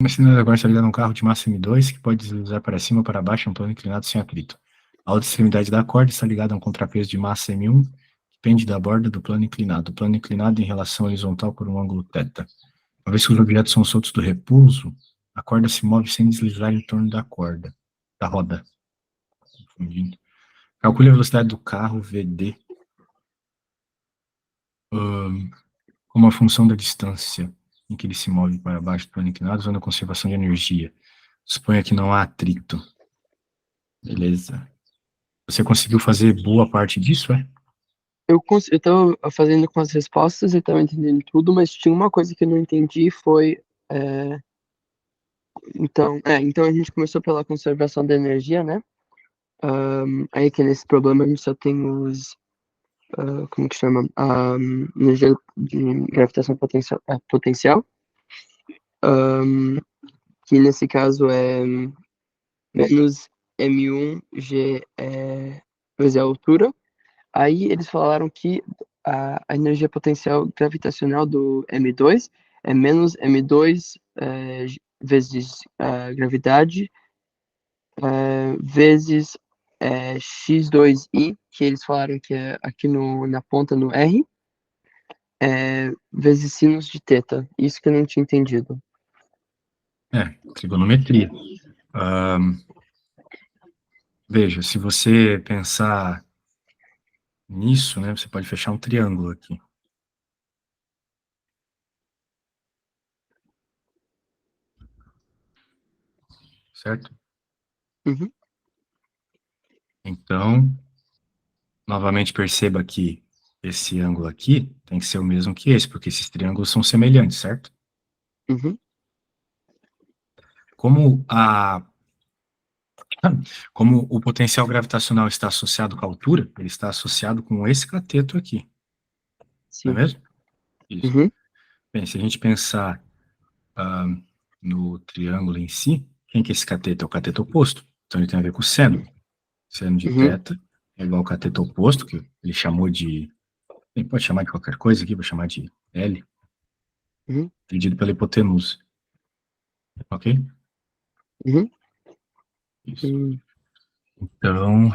Imagina agora está ligado a um carro de massa M2 que pode deslizar para cima ou para baixo em um plano inclinado sem atrito. A outra extremidade da corda está ligada a um contrapeso de massa M1 que pende da borda do plano inclinado. O plano inclinado em relação horizontal por um ângulo θ. Uma vez que os objetos são soltos do repouso, a corda se move sem deslizar em torno da roda. Confundindo. Calcule a velocidade do carro VD como a função da distância em que ele se move para baixo do plano inclinado, usando a conservação de energia. Suponha que não há atrito. Beleza. Você conseguiu fazer boa parte disso, é? Eu tava fazendo com as respostas, eu tava entendendo tudo, mas tinha uma coisa que eu não entendi, foi... é, então a gente começou pela conservação da energia, né? Aí que nesse problema a gente só tem como que chama? Energia de gravitação potencial, que nesse caso é menos M1G vezes a altura. Aí eles falaram que a energia potencial gravitacional do M2 é menos M2 vezes a gravidade vezes X2i, que eles falaram que é aqui na ponta no R, vezes sinus de θ. Isso que eu não tinha entendido. Trigonometria. Veja, se você pensar nisso, né, você pode fechar um triângulo aqui. Certo? Uhum. Então, novamente perceba que esse ângulo aqui tem que ser o mesmo que esse, porque esses triângulos são semelhantes, certo? Uhum. Como o potencial gravitacional está associado com a altura, ele está associado com esse cateto aqui. Não é Sim. mesmo? Isso. Uhum. Bem, se a gente pensar no triângulo em si, quem que é esse cateto? É o cateto oposto. Então ele tem a ver com o seno. Seno de Uhum. θ é igual ao cateto oposto, que ele chamou de... Ele pode chamar de qualquer coisa aqui, vou chamar de L, Uhum. dividido pela hipotenusa. Ok? Uhum. Isso. Uhum. Então,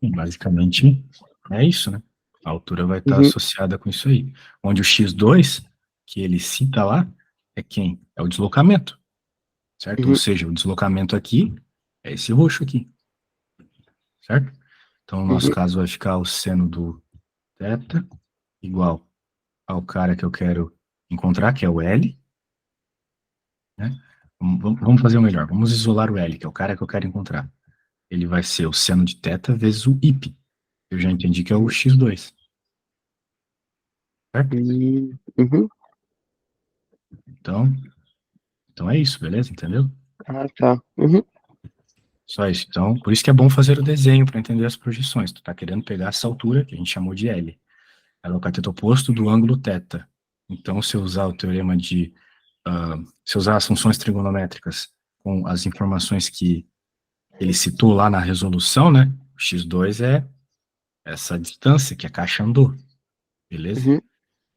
basicamente, é isso, né? A altura vai estar Uhum. associada com isso aí. Onde o x2, que ele cita lá, é quem? É o deslocamento, certo? Ou Uhum. seja, o deslocamento aqui é esse roxo aqui, certo? Então, no nosso Uhum. caso, vai ficar o seno do θ igual ao cara que eu quero encontrar, que é o L, né? Vamos fazer o melhor. Vamos isolar o L, que é o cara que eu quero encontrar. Ele vai ser o seno de θ vezes o IP. Eu já entendi que é o x2, certo? Uhum. Então é isso, beleza? Entendeu? Ah, tá. Uhum. Só isso. Então, por isso que é bom fazer o desenho para entender as projeções. Tu tá querendo pegar essa altura, que a gente chamou de L. Ela é o cateto oposto do ângulo θ. Então, se eu usar o teorema de... se eu usar as funções trigonométricas com as informações que ele citou lá na resolução, né? O x2 é essa distância que a caixa andou, beleza? Uhum.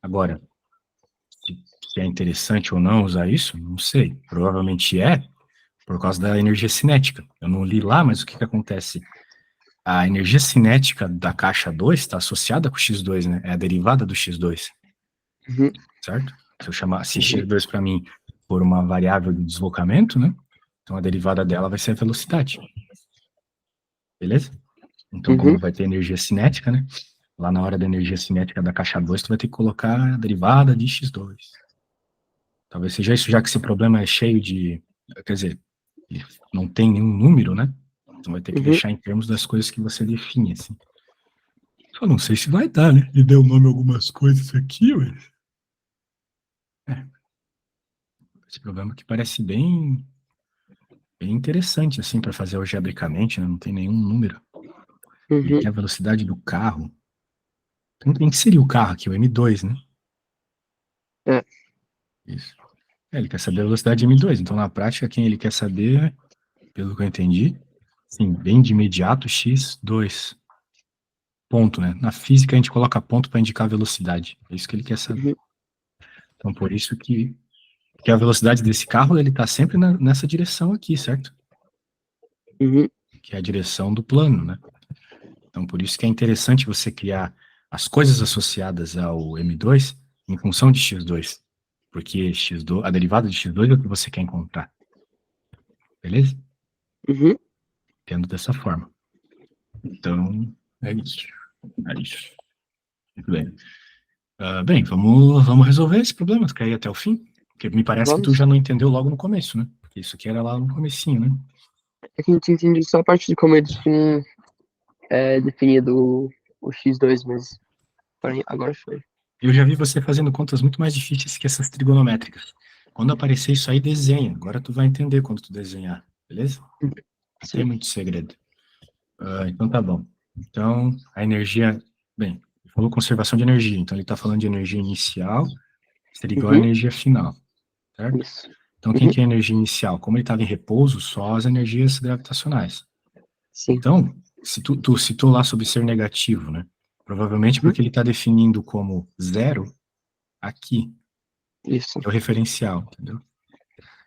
Agora, se é interessante ou não usar isso, não sei. Provavelmente é, por causa da energia cinética. Eu não li lá, mas o que acontece? A energia cinética da caixa 2 está associada com o x2, né? É a derivada do x2, Uhum. certo? Se eu chamar se Uhum. x2 para mim for uma variável de deslocamento, né? Então a derivada dela vai ser a velocidade, beleza? Então, como Uhum. vai ter energia cinética, né? Lá na hora da energia cinética da caixa 2, tu vai ter que colocar a derivada de x2. Talvez seja isso, já que esse problema é cheio de... Quer dizer, não tem nenhum número, né? Então vai ter que Uhum. deixar em termos das coisas que você define, assim. Só não sei se vai dar, né? Ele deu nome a algumas coisas aqui, mas... Esse problema que parece bem interessante, assim, para fazer algebricamente, né? Não tem nenhum número. Ele Uhum. quer a velocidade do carro. Então, quem que seria o carro aqui? O M2, né? É. Isso. Ele quer saber a velocidade de M2. Então, na prática, quem ele quer saber, pelo que eu entendi, sim, bem de imediato, x2. Ponto, né? Na física, a gente coloca ponto para indicar a velocidade. É isso que ele quer saber. Uhum. Então, por isso que Porque a velocidade desse carro, ele tá sempre nessa direção aqui, certo? Uhum. Que é a direção do plano, né? Então, por isso que é interessante você criar as coisas associadas ao M2 em função de X2. Porque X2, a derivada de X2 é o que você quer encontrar. Beleza? Uhum. Tendo dessa forma. Então, é isso. É isso. Muito bem. Bem, vamos resolver esse problema, quer ir até o fim? Porque me parece que tu Vamos. já não entendeu logo no começo, né? Porque isso aqui era lá no comecinho, né? É que a gente entende só a parte de como eles tinham definido o X2, mas porém, agora foi. Eu já vi você fazendo contas muito mais difíceis que essas trigonométricas. Quando aparecer isso aí, desenha. Agora tu vai entender quando tu desenhar, beleza? Não tem Sim. muito segredo. Então tá bom. Então, a energia... Bem, ele falou conservação de energia, então ele está falando de energia inicial, seria igual à Uhum. energia final, certo? Isso. Então, quem Uhum. que é a energia inicial? Como ele estava em repouso, só as energias gravitacionais. Sim. Então, se tu citou lá sobre ser negativo, né? Provavelmente Uhum. porque ele está definindo como zero aqui, Isso. que é o referencial, entendeu?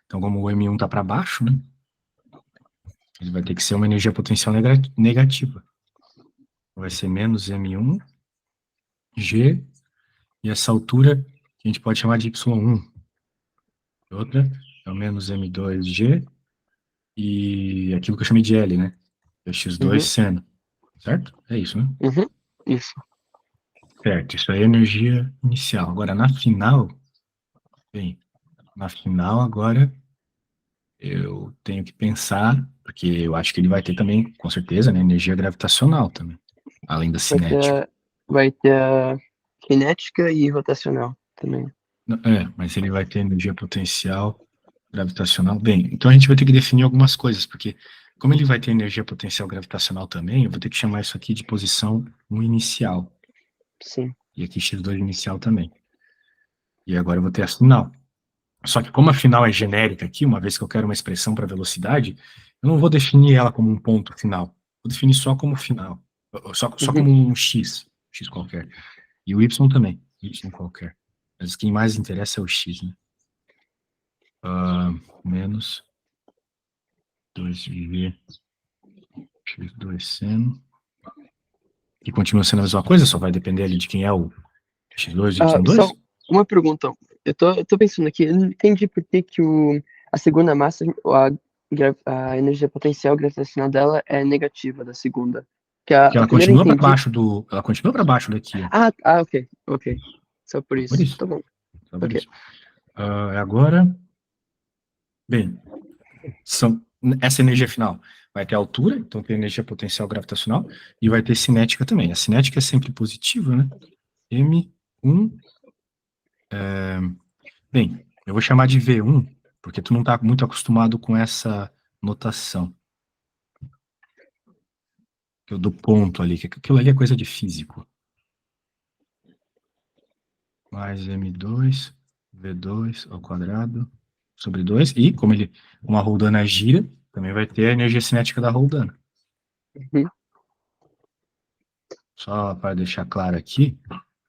Então, como o M1 está para baixo, né? Ele vai ter que ser uma energia potencial negativa. Vai ser menos M1, G, e essa altura que a gente pode chamar de Y1. Outra é o menos M2G, e aquilo que eu chamei de L, né? É X2 Uhum. seno, certo? É isso, né? Uhum. Isso. Certo, isso aí é energia inicial. Agora, na final, bem, na final agora eu tenho que pensar, porque eu acho que ele vai ter também, com certeza, né, energia gravitacional também, além da Vai ter cinética. vai ter a cinética e rotacional também. Mas ele vai ter energia potencial gravitacional. Bem, então a gente vai ter que definir algumas coisas, porque como ele vai ter energia potencial gravitacional também, eu vou ter que chamar isso aqui de posição 1 inicial, Sim. e aqui x2 inicial também. E agora eu vou ter a final. Só que como a final é genérica aqui, uma vez que eu quero uma expressão para velocidade, eu não vou definir ela como um ponto final. Vou definir só como final. Só Uhum. como um x qualquer. E o y também, y qualquer. Mas quem mais interessa é o x, né? Menos 2g x2 seno. E continua sendo a mesma coisa, só vai depender ali de quem é o x2 e Só y2? uma pergunta. Eu tô pensando aqui, eu não entendi por que que a segunda massa, a energia potencial gravitacional dela é negativa da segunda. Que Que a ela primeira eu continua para entendi. baixo do. Ela continua para baixo daqui, ó. Ok, ok. Só por Por isso. isso. Tá bom. Só por Ok. isso. Agora, bem, essa energia final vai ter altura, então tem energia potencial gravitacional, e vai ter cinética também. A cinética é sempre positiva, né? M1. Bem, eu vou chamar de V1, porque tu não está muito acostumado com essa notação. Que eu dou ponto ali, que aquilo ali é coisa de físico. Mais M2, V2 ao quadrado, sobre 2, e como a roldana gira, também vai ter a energia cinética da roldana. Uhum. Só para deixar claro aqui,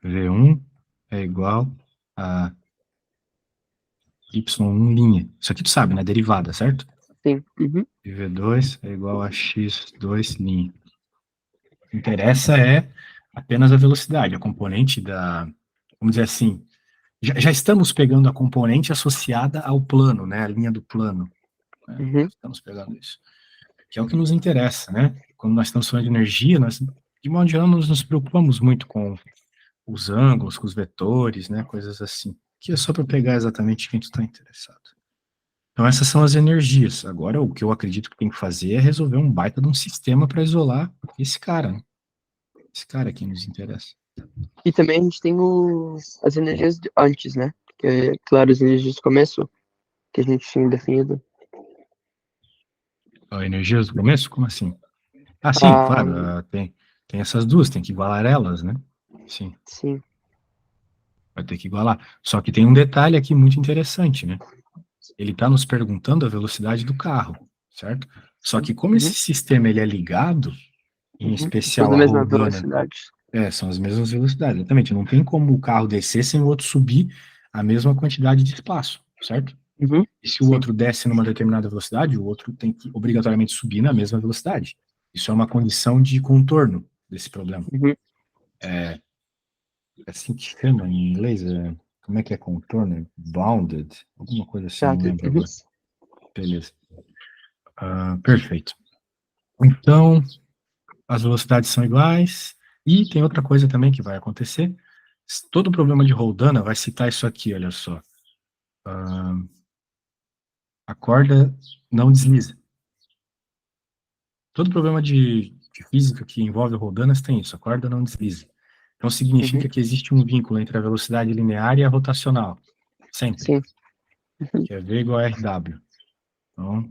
V1 é igual a Y1 linha. Isso aqui tu sabe, né? Derivada, certo? Sim. Uhum. E V2 é igual a X2 linha. O que interessa é apenas a velocidade, a componente da. Vamos dizer assim, já estamos pegando a componente associada ao plano, né? A linha do plano. Né? Uhum. Estamos pegando isso. Que é o que nos interessa, né? Quando nós estamos falando de energia, nós, de modo geral, nós nos preocupamos muito com os ângulos, com os vetores, né? Coisas assim. Que é só para pegar exatamente quem tu está interessado. Então, essas são as energias. Agora, o que eu acredito que tem que fazer é resolver um baita de um sistema para isolar esse cara, né? Esse cara aqui nos interessa. E também a gente tem as energias antes, né? Que é, claro, as energias do começo, que a gente tinha definido. Energias do começo? Como assim? Ah, sim, Ah, claro. Tem essas duas, tem que igualar elas, né? Sim, sim. vai ter que igualar. Só que tem um detalhe aqui muito interessante, né? Ele está nos perguntando a velocidade do carro, certo? Só que como esse Uhum. sistema ele é ligado, em Uhum. São especial da a mesma roldana, velocidade. são as mesmas velocidades, exatamente. Não tem como o carro descer sem o outro subir a mesma quantidade de espaço. certo? Uhum. E se o outro desce numa determinada velocidade, o outro tem que obrigatoriamente subir na mesma velocidade. Isso é uma condição de contorno desse problema. Uhum. É assim que chama em inglês, como é que é contorno? Bounded? Alguma coisa assim, não Certo. lembro Uhum. agora. Beleza. Perfeito. Então, as velocidades são iguais, e tem outra coisa também que vai acontecer. Todo problema de Roldana vai citar isso aqui, olha só. A corda não desliza. Todo problema de física que envolve roldanas tem isso, a corda não desliza. Então Uhum. significa que existe um vínculo entre a velocidade linear e a rotacional. Sempre. Sim. Uhum. Que é V igual a RW. Então,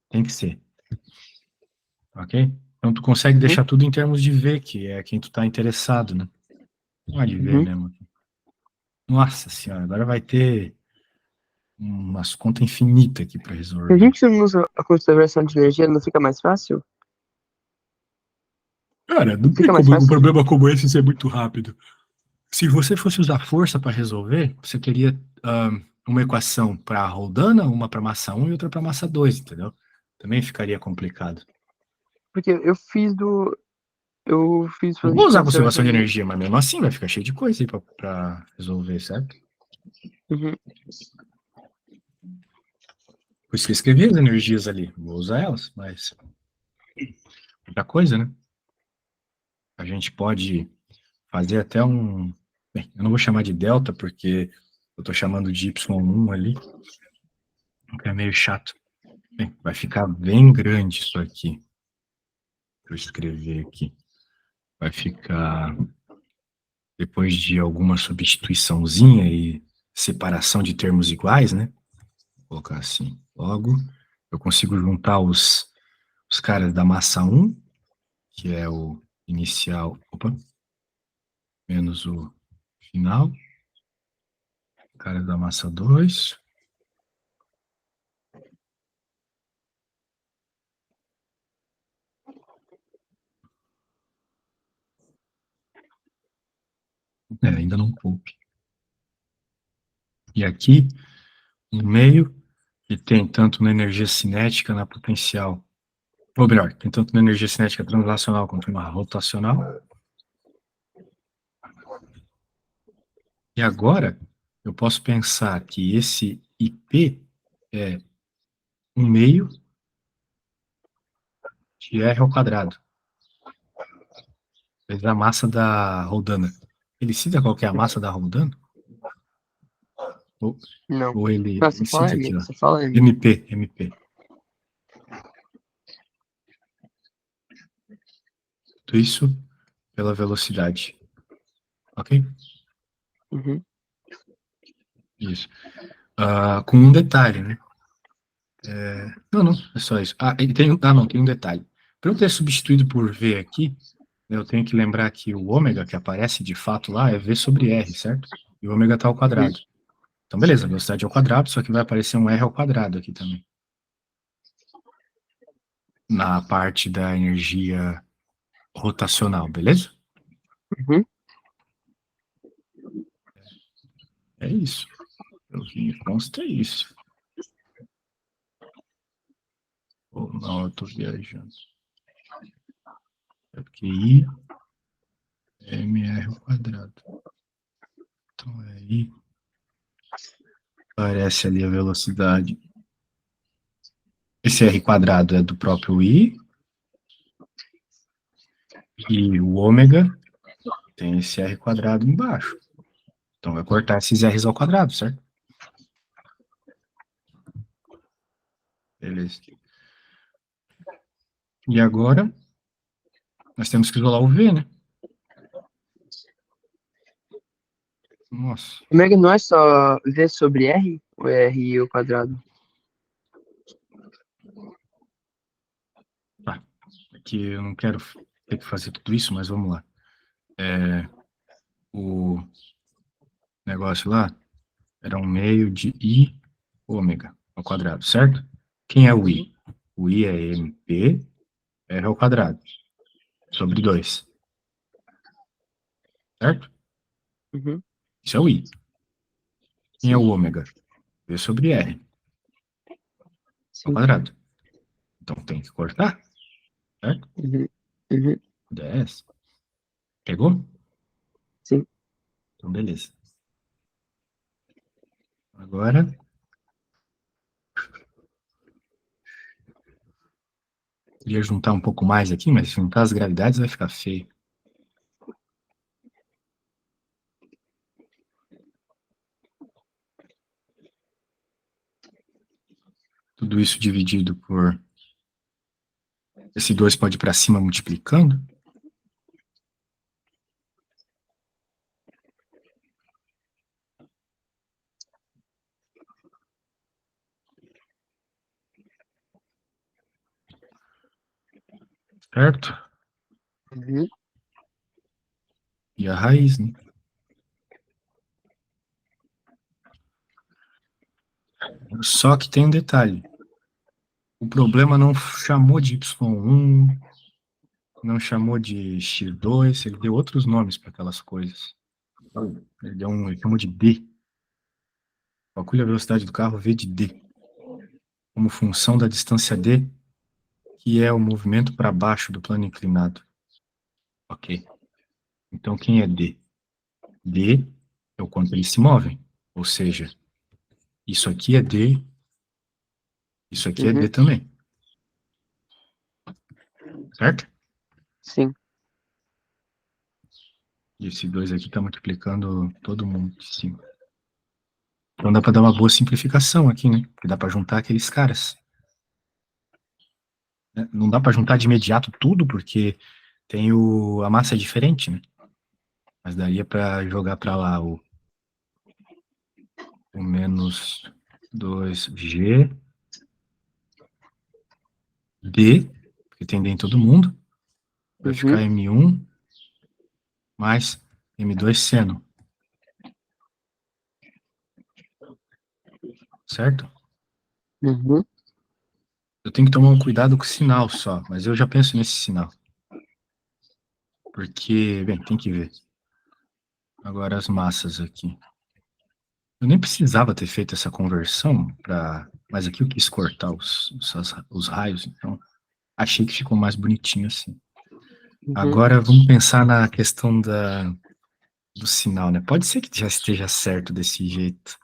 tem que ser. Ok? Então tu consegue Uhum. deixar tudo em termos de V, que é quem tu está interessado, né? Não é de V Uhum. mesmo. Nossa senhora, agora vai ter umas contas infinitas aqui para Se a resolver. gente não usa a conservação de energia, não fica mais fácil? Cara, não tem Fica mais como um fácil de... problema como esse ser muito rápido. Se você fosse usar força para resolver, você teria uma equação para Roldana, uma para massa 1 e outra para massa 2, entendeu? Também ficaria complicado. Porque eu fiz Eu falando vou de usar conservação conservação de de energia. energia, mas mesmo assim vai ficar cheio de coisa aí para resolver, certo? Uhum. Por isso que eu escrevi as energias ali. Vou usar elas, mas outra coisa, né? A gente pode fazer até um. Bem, eu não vou chamar de delta, porque eu estou chamando de Y1 ali, que é meio chato. Bem, vai ficar bem grande isso aqui. Deixa eu escrever aqui. Vai ficar, depois de alguma substituiçãozinha e separação de termos iguais, né? Vou colocar assim. Logo, eu consigo juntar os caras da massa 1, que é o inicial, opa, menos o final, caras da massa 2. Ainda não poupe. E aqui, no meio, que tem tanto na energia cinética, na potencial, ou melhor, tem tanto na energia cinética translacional quanto na rotacional. E agora, eu posso pensar que esse IP é 1/2 de R ao quadrado, vezes a massa da Roldana. Ele cita qual que é a massa da Roldana? Ou, Não. ou ele, Não, ele cita aqui, ó. Você fala M. MP. Tudo isso pela velocidade. Ok? Uhum. Isso. Com um detalhe, né? Não, é só isso. Tem um detalhe. Para eu ter substituído por V aqui, eu tenho que lembrar que o ômega que aparece de fato lá é V sobre R, certo? E o ômega está ao Uhum. quadrado. Então, beleza, a velocidade é ao quadrado, só que vai aparecer um R ao quadrado aqui também. Na parte da energia rotacional, beleza? Uhum. É isso. Pelo que me consta, é isso. Ou não, eu estou viajando. É porque I é MR ao quadrado. Então, é I. Aparece ali a velocidade. Esse R quadrado é do próprio I. E o ômega tem esse R quadrado embaixo. Então vai cortar esses R's ao quadrado, certo? Beleza. E agora, nós temos que isolar o V, né? Nossa. Ômega não é só V sobre R? Ou é R ao quadrado? Tá. Aqui eu não quero ter que fazer tudo isso, mas vamos lá. O negócio lá era 1/2 de I ômega ao quadrado, certo? Quem é o I? O I é MP R ao quadrado, sobre 2, certo? Uhum. Isso é o I. Quem é Sim. o ômega? V sobre R, ao Sim. quadrado. Então tem que cortar, certo? Uhum. Uhum. 10. Pegou? Sim. Então, beleza. Agora, queria juntar um pouco mais aqui, mas juntar as gravidades vai ficar feio. Tudo isso dividido por... Esse 2 pode ir para cima multiplicando. Certo? Uhum. E a raiz, né? Só que tem um detalhe. O problema não chamou de Y1, não chamou de X2, ele deu outros nomes para aquelas coisas. Ele chamou de D. Calcule a velocidade do carro V de D, como função da distância D, que é o movimento para baixo do plano inclinado. Ok. Então, quem é D? D é o quanto eles se movem. Ou seja, isso aqui é D, isso aqui é D Uhum. também. Certo? Sim. E esse 2 aqui está multiplicando todo mundo de cima. Então dá para dar uma boa simplificação aqui, né? Porque dá para juntar aqueles caras. Né? Não dá para juntar de imediato tudo, porque tem a massa é diferente, né? Mas daria para jogar para lá o menos 2G D, porque tem D em todo mundo, vai ficar Uhum. M1 mais M2 seno, certo? Uhum. Eu tenho que tomar um cuidado com o sinal só, mas eu já penso nesse sinal. Porque, bem, tem que ver. Agora as massas aqui. Eu nem precisava ter feito essa conversão, mas aqui eu quis cortar os raios, então achei que ficou mais bonitinho assim. Uhum. Agora vamos pensar na questão do sinal, né? Pode ser que já esteja certo desse jeito,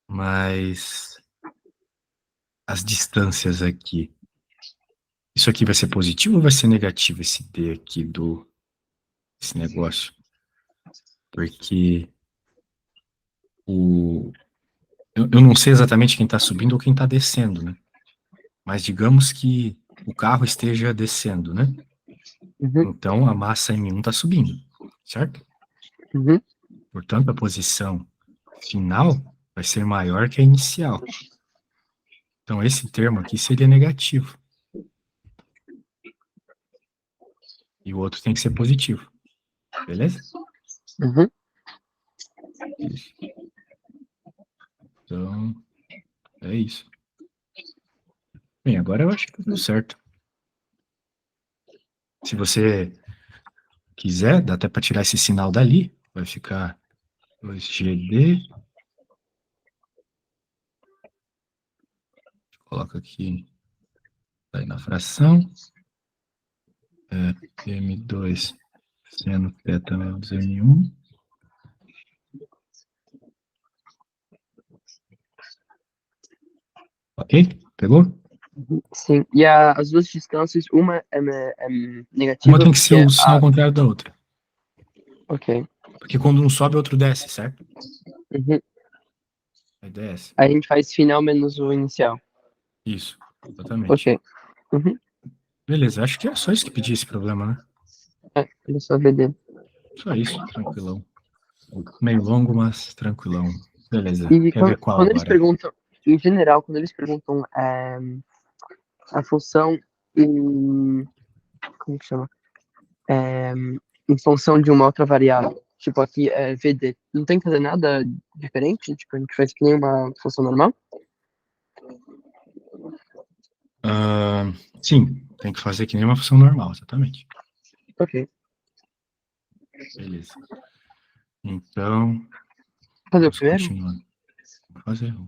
mas as distâncias aqui. Isso aqui vai ser positivo ou vai ser negativo, esse D aqui desse negócio? Porque eu não sei exatamente quem está subindo ou quem está descendo, né? Mas digamos que o carro esteja descendo, né? Uhum. Então a massa M1 está subindo, certo? Uhum. Portanto, a posição final vai ser maior que a inicial. Então esse termo aqui seria negativo. E o outro tem que ser positivo. Beleza? Uhum. Isso. Então, é isso. Bem, agora eu acho que tá tudo certo. Se você quiser, dá até para tirar esse sinal dali. Vai ficar 2GD. Coloca aqui aí na fração. M2 seno θ menos N1. Ok? Pegou? Sim. E as duas distâncias, uma é Uma negativa, tem que ser porque o sinal contrário da outra. Ok. Porque quando um sobe, o outro desce, certo? Uhum. Aí desce. Aí a gente faz final menos o inicial. Isso, exatamente. Ok. Uhum. Beleza, acho que é só isso que pedia esse problema, né? Olha só, VD. Só isso, tranquilão. Meio longo, mas tranquilão. Beleza. E Quer ver qual quando eles agora? perguntam, em geral, quando eles perguntam a função em. Como que chama? É, em função de uma outra variável. Tipo, aqui é VD. Não tem que fazer nada diferente? Tipo, a gente faz que nem uma função normal? Ah, sim, tem que fazer que nem uma função normal, exatamente. Ok. Beleza. Então, Fazer o vamos primeiro? continuar. Vamos fazer. Não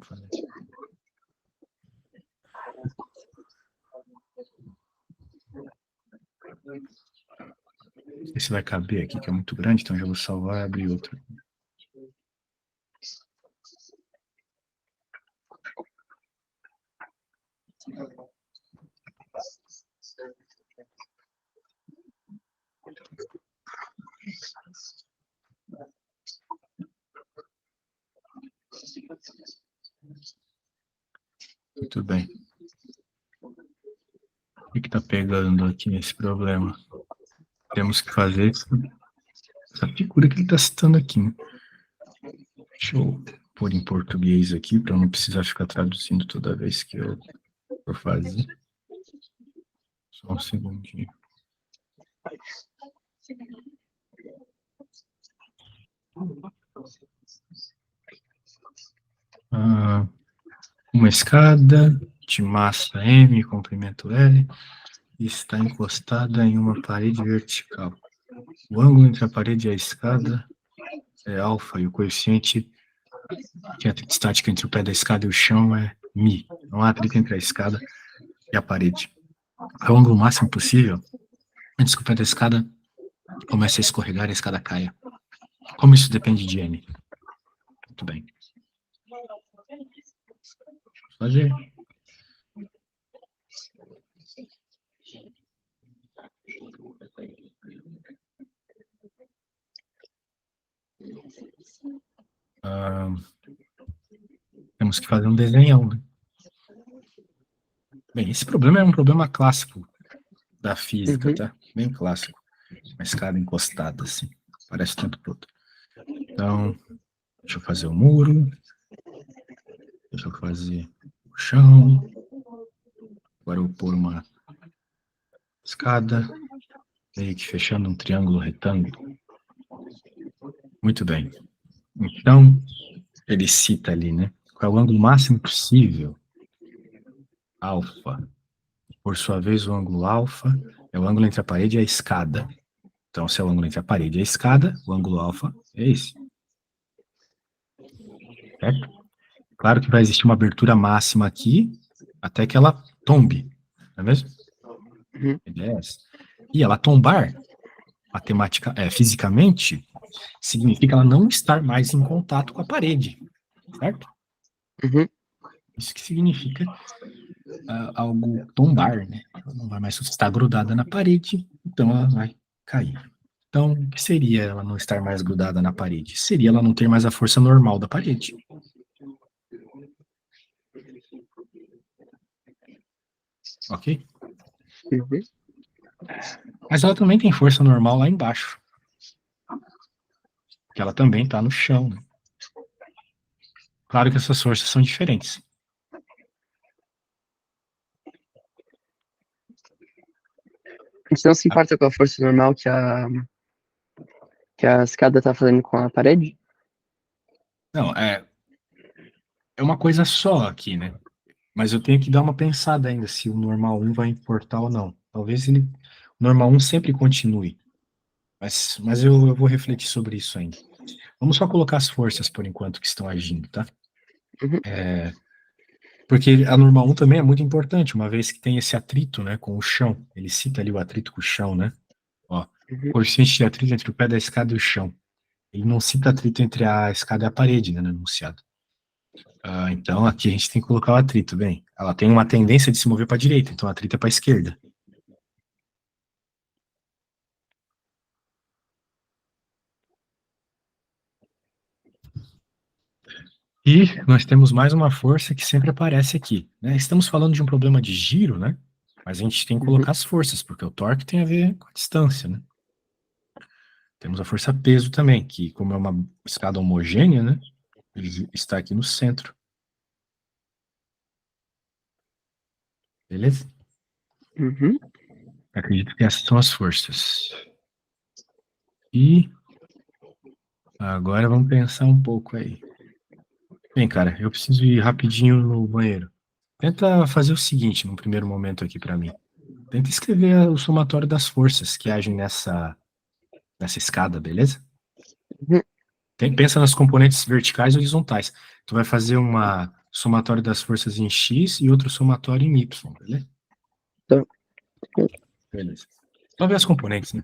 sei se vai caber aqui, que é muito grande, então já vou salvar e abrir outro. Muito bem. O que está pegando aqui nesse problema? Temos que fazer essa figura que ele está citando aqui. Né? Deixa eu pôr em português aqui, para não precisar ficar traduzindo toda vez que eu for fazer. Só um segundinho. Uma escada de massa M, comprimento L, está encostada em uma parede vertical. O ângulo entre a parede e a escada é alfa e o coeficiente de atrito estático entre o pé da escada e o chão é mi. Não há atrito entre a escada e a parede. É o ângulo máximo possível antes que o pé da escada comece a escorregar e a escada caia. Como isso depende de M? Muito bem. Vamos fazer. Temos que fazer um desenhão. Né? Bem, esse problema é um problema clássico da física, tá? Bem clássico. Uma escada encostada, assim. Parece o tempo todo. Então, deixa eu fazer o muro. Deixa eu fazer o chão. Agora eu vou pôr uma escada. Meio que fechando um triângulo retângulo. Muito bem. Então, ele cita ali, né? Qual é o ângulo máximo possível? Alfa. Por sua vez, o ângulo alfa é o ângulo entre a parede e a escada. Então, se é o ângulo entre a parede e a escada, o ângulo alfa é esse. Certo? Claro que vai existir uma abertura máxima aqui, até que ela tombe. Não é mesmo? E ela tombar, fisicamente, significa ela não estar mais em contato com a parede. Certo? Isso que significa algo tombar, né? Ela não vai mais estar grudada na parede, então ela vai cair. Então, o que seria ela não estar mais grudada na parede? Seria ela não ter mais a força normal da parede. Ok? Mas ela também tem força normal lá embaixo. Porque ela também está no chão. Né? Claro que essas forças são diferentes. A gente não se importa com a força normal que a escada está fazendo com a parede? Não, é uma coisa só aqui, né? Mas eu tenho que dar uma pensada ainda se o normal 1 vai importar ou não. Talvez o normal 1 sempre continue. Mas eu vou refletir sobre isso ainda. Vamos só colocar as forças, por enquanto, que estão agindo, tá? Porque a normal 1 também é muito importante, uma vez que tem esse atrito, né, com o chão. Ele cita ali o atrito com o chão, né? Ó, coeficiente de atrito entre o pé da escada e o chão. Ele não cita atrito entre a escada e a parede, né, no enunciado. Então, aqui a gente tem que colocar o atrito, bem. Ela tem uma tendência de se mover para a direita, então o atrito é para a esquerda. E nós temos mais uma força que sempre aparece aqui. Né? Estamos falando de um problema de giro, né? Mas a gente tem que colocar as forças, porque o torque tem a ver com a distância, né? Temos a força peso também, que como é uma escada homogênea, né? Ele está aqui no centro. Beleza? Acredito que essas são as forças. E agora vamos pensar um pouco aí. Bem, cara, eu preciso ir rapidinho no banheiro. Tenta fazer o seguinte, num primeiro momento aqui para mim. Tenta escrever o somatório das forças que agem nessa escada, beleza? Pensa nas componentes verticais e horizontais. Tu vai fazer uma somatório das forças em X e outro somatório em Y, beleza? Tá. Beleza. Só ver as componentes, né?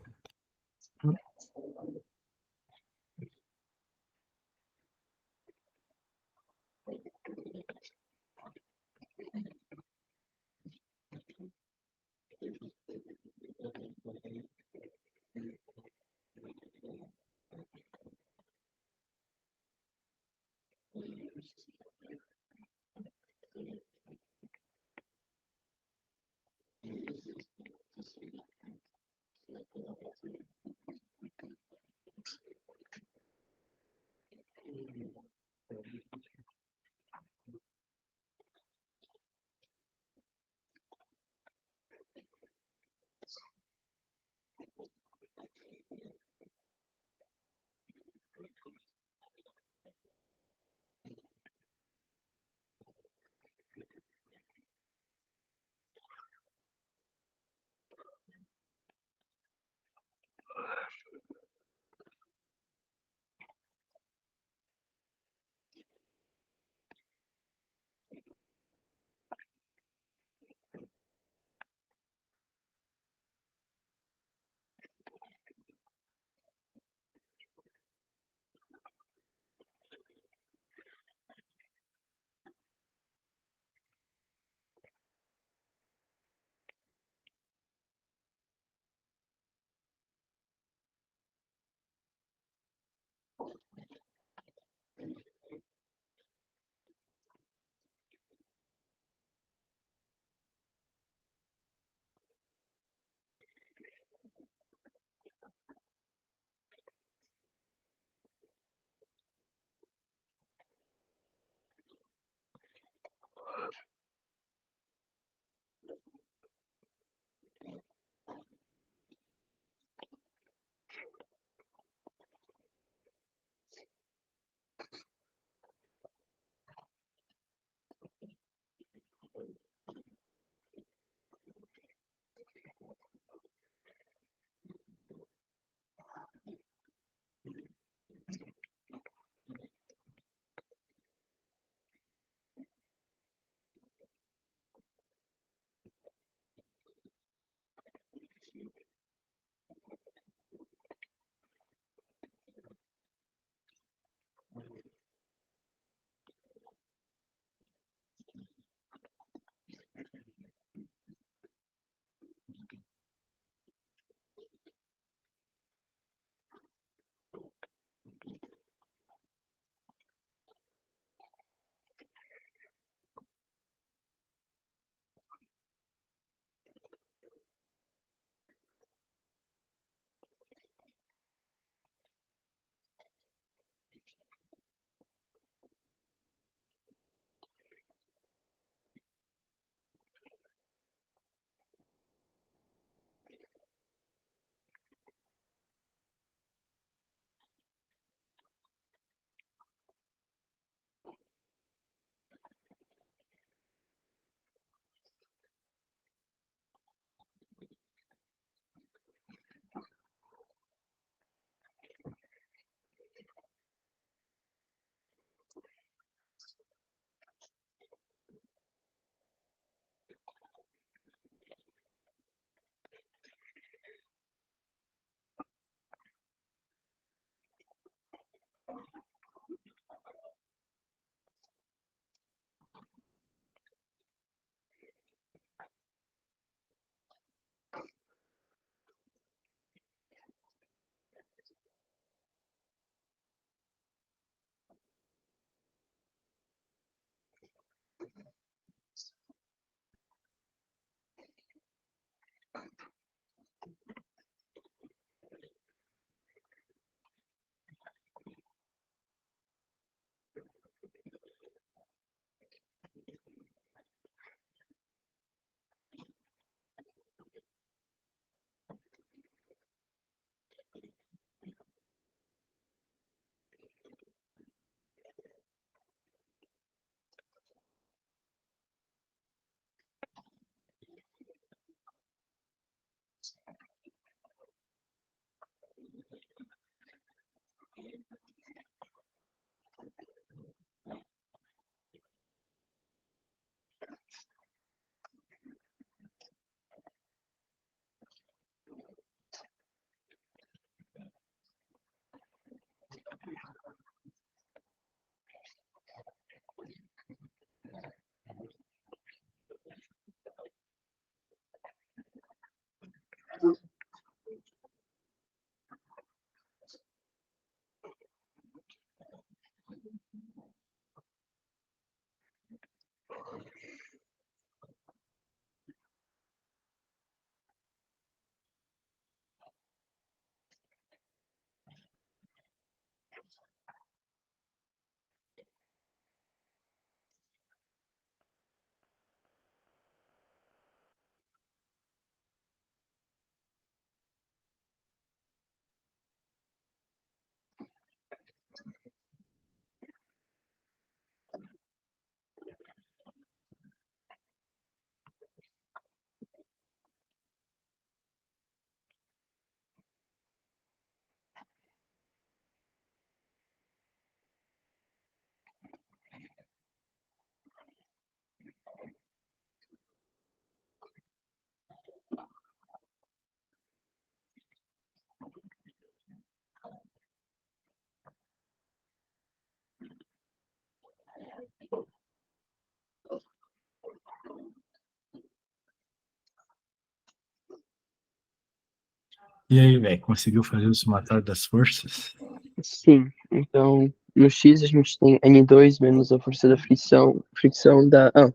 E aí, velho, conseguiu fazer o somatório das forças? Sim, então no X a gente tem N2 menos a força da fricção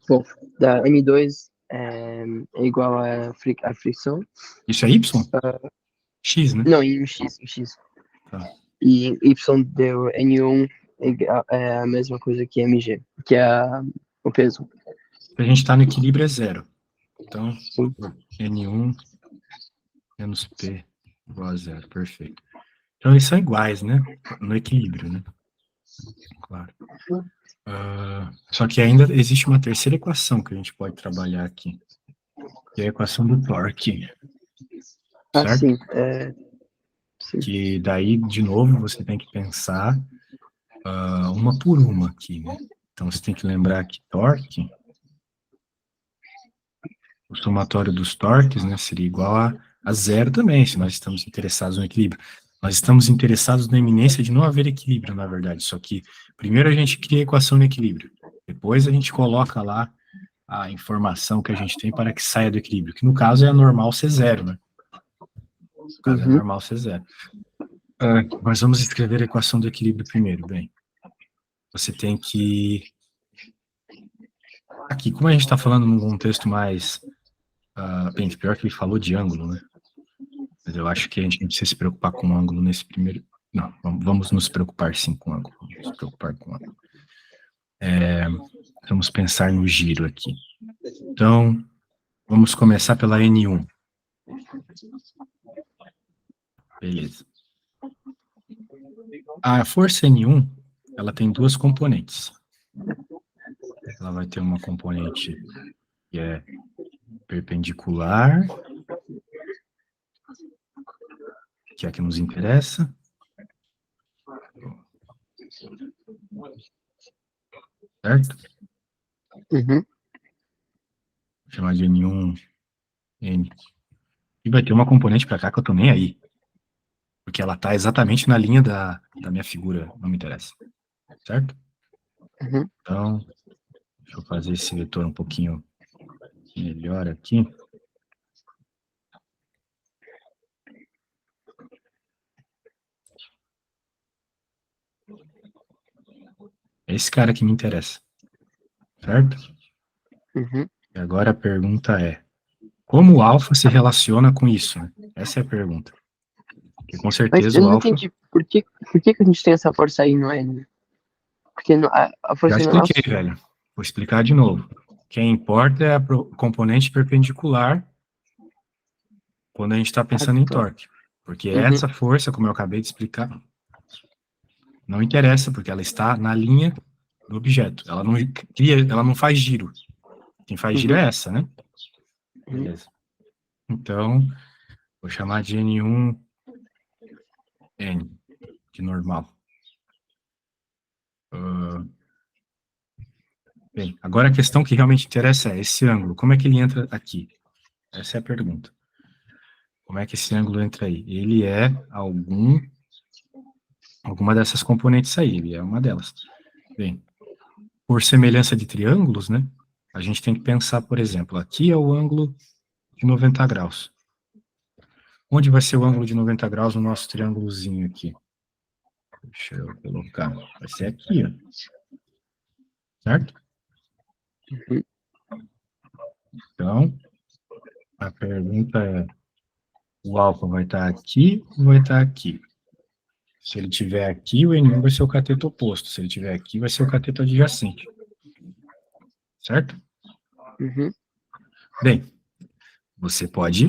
bom, da N2 é igual a fricção, Isso é Y? X, né? não, em X. Tá. E Y deu N1 é a mesma coisa que mg, que é o peso. A gente tá no equilíbrio é zero. Então, Sim. N1 menos P igual a zero, perfeito. Então, eles são iguais, né? No equilíbrio, né? Claro. Só que ainda existe uma terceira equação que a gente pode trabalhar aqui, que é a equação do torque, certo? Sim, sim. Que daí, de novo, você tem que pensar uma por uma aqui, né? Então, você tem que lembrar que torque, o somatório dos torques, né, seria igual a zero também, se nós estamos interessados no equilíbrio. Nós estamos interessados na iminência de não haver equilíbrio, na verdade, só que primeiro a gente cria a equação no equilíbrio, depois a gente coloca lá a informação que a gente tem para que saia do equilíbrio, que no caso é a normal ser zero, né? No caso é Uhum. normal ser zero. Mas vamos escrever a equação do equilíbrio primeiro. Bem, você tem que... Aqui, como a gente está falando num contexto mais... bem, pior que ele falou de ângulo, né? Mas eu acho que a gente não precisa se preocupar com o ângulo nesse primeiro... Não, vamos nos preocupar sim com o ângulo. Vamos nos preocupar com o ângulo. Vamos pensar no giro aqui. Então, vamos começar pela N1. Beleza. A força N1, ela tem duas componentes. Ela vai ter uma componente que é perpendicular, que é a que nos interessa. Certo? Uhum. Vou chamar de N1, N. E vai ter uma componente para cá que eu tô nem aí. Porque ela tá exatamente na linha da minha figura, não me interessa. Certo? Uhum. Então, deixa eu fazer esse vetor um pouquinho melhor aqui. É esse cara que me interessa. Certo? Uhum. E agora a pergunta é, como o alfa se relaciona com isso? Né? Essa é a pergunta. Porque com Mas certeza eu o não alfa... entendi por que que a gente tem essa força aí no N? Porque a Já força no expliquei, nosso. velho. Vou explicar de novo. Quem importa é a componente perpendicular quando a gente está Ah, pensando em tá. torque. Porque Uhum. essa força, como eu acabei de explicar, não interessa, porque ela está na linha do objeto. Ela não cria, ela não faz giro. Quem faz giro Uhum. é essa, né? Uhum. Beleza. Então, vou chamar de N1N, de normal. Bem, agora a questão que realmente interessa é esse ângulo. Como é que ele entra aqui? Essa é a pergunta. Como é que esse ângulo entra aí? Ele é alguma dessas componentes aí, ele é uma delas. Bem, por semelhança de triângulos, né, a gente tem que pensar, por exemplo, aqui é o ângulo de 90 graus. Onde vai ser o ângulo de 90 graus no nosso triângulozinho aqui? Deixa eu colocar. Vai ser aqui, ó. Certo? Uhum. Então, a pergunta é, o alfa vai estar aqui ou vai estar aqui? Se ele estiver aqui, o N1 vai ser o cateto oposto. Se ele estiver aqui, vai ser o cateto adjacente. Certo? Uhum. Bem, você pode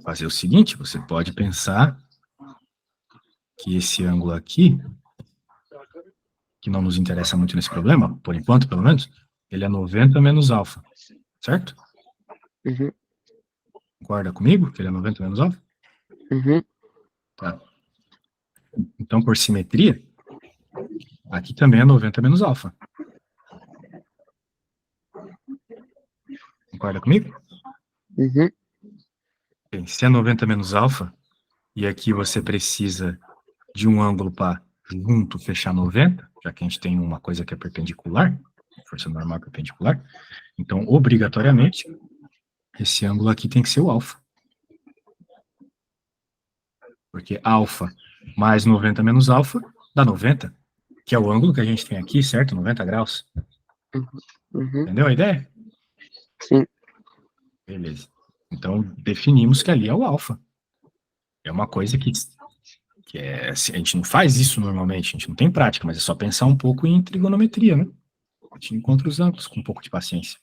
fazer o seguinte, você pode pensar que esse ângulo aqui, que não nos interessa muito nesse problema, por enquanto, pelo menos, ele é 90 menos alfa, certo? Uhum. Concorda comigo que ele é 90 menos alfa? Uhum. Tá. Então, por simetria, aqui também é 90 menos alfa. Concorda comigo? Uhum. Bem, se é 90 menos alfa, e aqui você precisa de um ângulo para junto fechar 90, já que a gente tem uma coisa que é perpendicular, força normal perpendicular, então, obrigatoriamente, esse ângulo aqui tem que ser o alfa. Porque alfa mais 90 menos alfa dá 90, que é o ângulo que a gente tem aqui, certo? 90 graus. Uhum. Entendeu a ideia? Sim. Beleza. Então, definimos que ali é o alfa. É uma coisa que a gente não faz isso normalmente, a gente não tem prática, mas é só pensar um pouco em trigonometria, né? A gente encontra os ângulos com um pouco de paciência.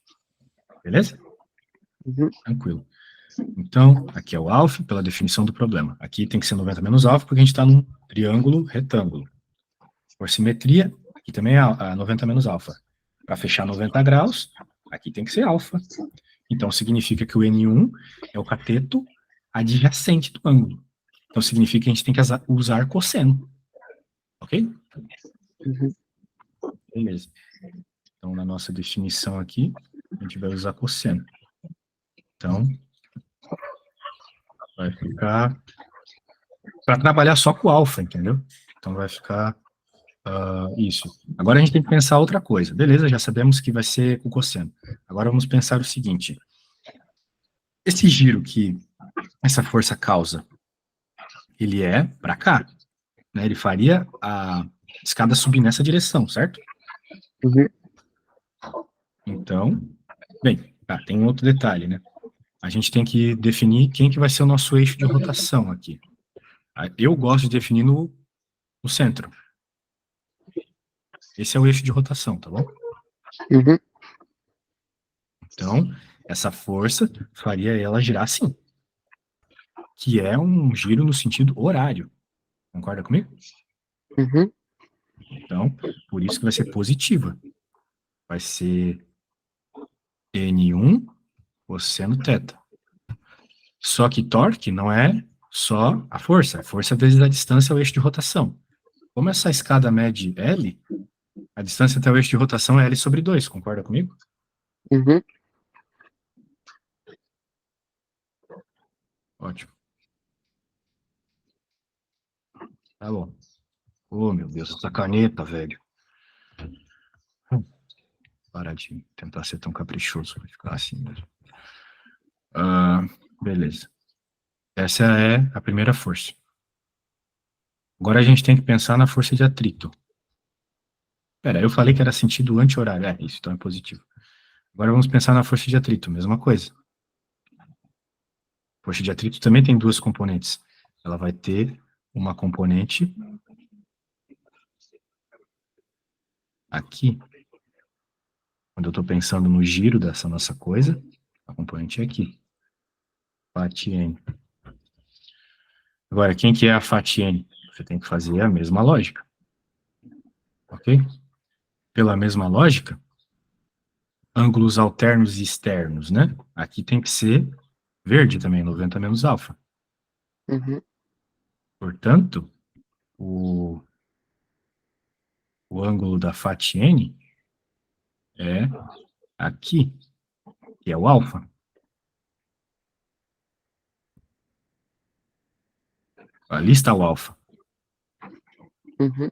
Beleza? Uhum. Tranquilo. Então, aqui é o alfa pela definição do problema. Aqui tem que ser 90 menos alfa, porque a gente está num triângulo retângulo. Por simetria, aqui também é a 90 menos alfa. Para fechar 90 graus, aqui tem que ser alfa. Então, significa que o N1 é o cateto adjacente do ângulo. Então, significa que a gente tem que usar cosseno. Ok? Uhum. Beleza. Então, na nossa definição aqui, a gente vai usar cosseno. Então, vai ficar... Para trabalhar só com alfa, entendeu? Então, vai ficar isso. Agora a gente tem que pensar outra coisa. Beleza, já sabemos que vai ser com cosseno. Agora vamos pensar o seguinte. Esse giro que essa força causa, ele é para cá, né? Ele faria a escada subir nessa direção, certo? Uhum. Então, bem, tem um outro detalhe, né? A gente tem que definir quem que vai ser o nosso eixo de rotação aqui. Eu gosto de definir no centro. Esse é o eixo de rotação, tá bom? Uhum. Então, essa força faria ela girar assim, que é um giro no sentido horário. Concorda comigo? Uhum. Então, por isso que vai ser positiva. Vai ser N1 cosseno θ. Só que torque não é só a força vezes a distância é o eixo de rotação. Como essa escada mede L, a distância até o eixo de rotação é L sobre 2, concorda comigo? Uhum. Ótimo. Tá bom. Oh, meu Deus, essa caneta, velho. Parar de tentar ser tão caprichoso, vai ficar assim mesmo. Beleza. Essa é a primeira força. Agora a gente tem que pensar na força de atrito. Pera, eu falei que era sentido anti-horário. É, isso então é positivo. Agora vamos pensar na força de atrito, mesma coisa. Força de atrito também tem duas componentes. Ela vai ter uma componente aqui. Quando eu estou pensando no giro dessa nossa coisa, a componente é aqui. Fatiene. Agora, quem que é a fatiene? Você tem que fazer a mesma lógica. Ok? Pela mesma lógica, ângulos alternos e externos, né? Aqui tem que ser verde também, 90 menos alfa. Uhum. Portanto, o ângulo da fatiene é aqui, que é o alfa. Ali está o alfa. Uhum.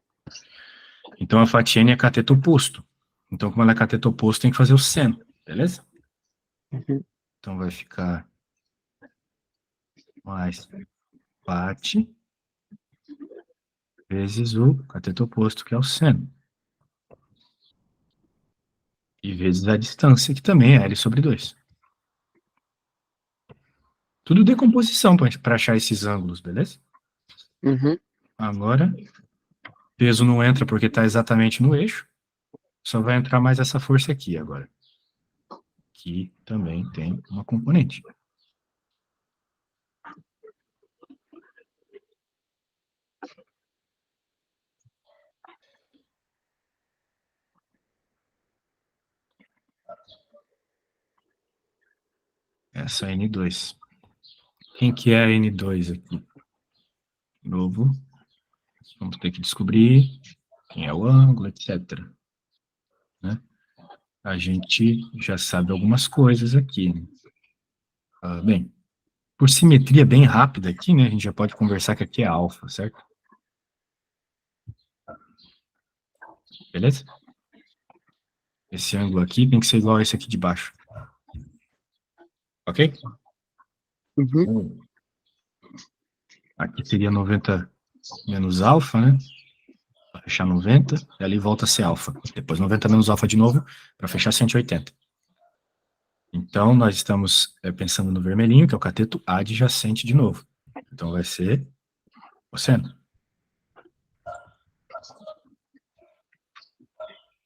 Então, a fatiene é cateto oposto. Então, como ela é cateto oposto, tem que fazer o seno, beleza? Uhum. Então, vai ficar mais fat vezes o cateto oposto, que é o seno. E vezes a distância, que também é L sobre 2. Tudo decomposição para achar esses ângulos, beleza? Uhum. Agora, peso não entra porque está exatamente no eixo. Só vai entrar mais essa força aqui agora. Que também tem uma componente. Essa é N2. Quem que é a N2 aqui? De novo, vamos ter que descobrir quem é o ângulo, etc. Né? A gente já sabe algumas coisas aqui. Né? Bem, por simetria bem rápida aqui, né, a gente já pode conversar que aqui é alfa, certo? Beleza? Esse ângulo aqui tem que ser igual a esse aqui de baixo. Ok? Uhum. Aqui seria 90 menos alfa, né? Para fechar 90, e ali volta a ser alfa. Depois 90 menos alfa de novo, para fechar 180. Então, nós estamos pensando no vermelhinho, que é o cateto adjacente de novo. Então, vai ser cosseno.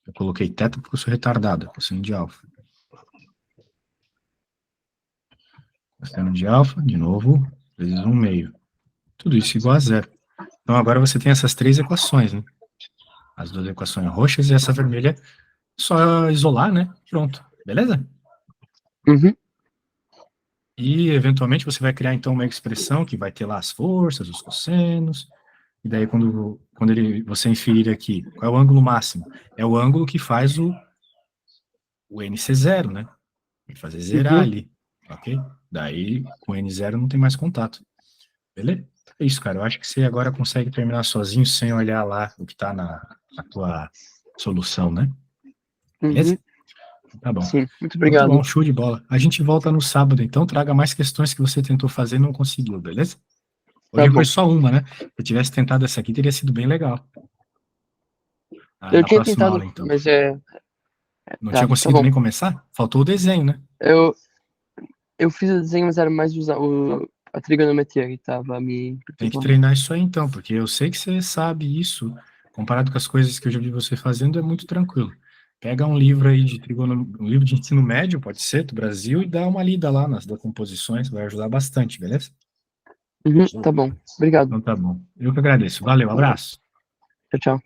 Eu coloquei teta porque eu sou retardado, cosseno de alfa. Cosseno de alfa, de novo, vezes 1/2. Tudo isso igual a zero. Então, agora você tem essas três equações, né? As duas equações roxas e essa vermelha, só isolar, né? Pronto. Beleza? Uhum. E, eventualmente, você vai criar, então, uma expressão que vai ter lá as forças, os cossenos, e daí, quando você inferir aqui, qual é o ângulo máximo? É o ângulo que faz o NC0, né? Tem que fazer zerar Uhum. ali, ok? Daí, com N0 não tem mais contato. Beleza? É isso, cara. Eu acho que você agora consegue terminar sozinho sem olhar lá o que está na tua solução, né? Beleza? Uhum. Tá bom. Sim, muito Então tá bom, obrigado. show de bola. A gente volta no sábado, então traga mais questões que você tentou fazer e não conseguiu, beleza? Tá Hoje foi bom. só uma, né? Se eu tivesse tentado essa aqui, teria sido bem legal. Eu Na tinha próxima tentado, aula, então. mas Não tinha tá conseguido bom. nem começar? Faltou o desenho, né? Eu fiz o desenho, mas era mais usar a trigonometria que tava me Tem que dificultando. treinar isso aí, então, porque eu sei que você sabe isso. Comparado com as coisas que eu já vi você fazendo, é muito tranquilo. Pega um livro aí de um livro de ensino médio, pode ser, do Brasil, e dá uma lida lá nas decomposições, vai ajudar bastante, beleza? Uhum, tá bom. Obrigado. Então tá bom. Eu que agradeço. Valeu, abraço. Tchau, tchau.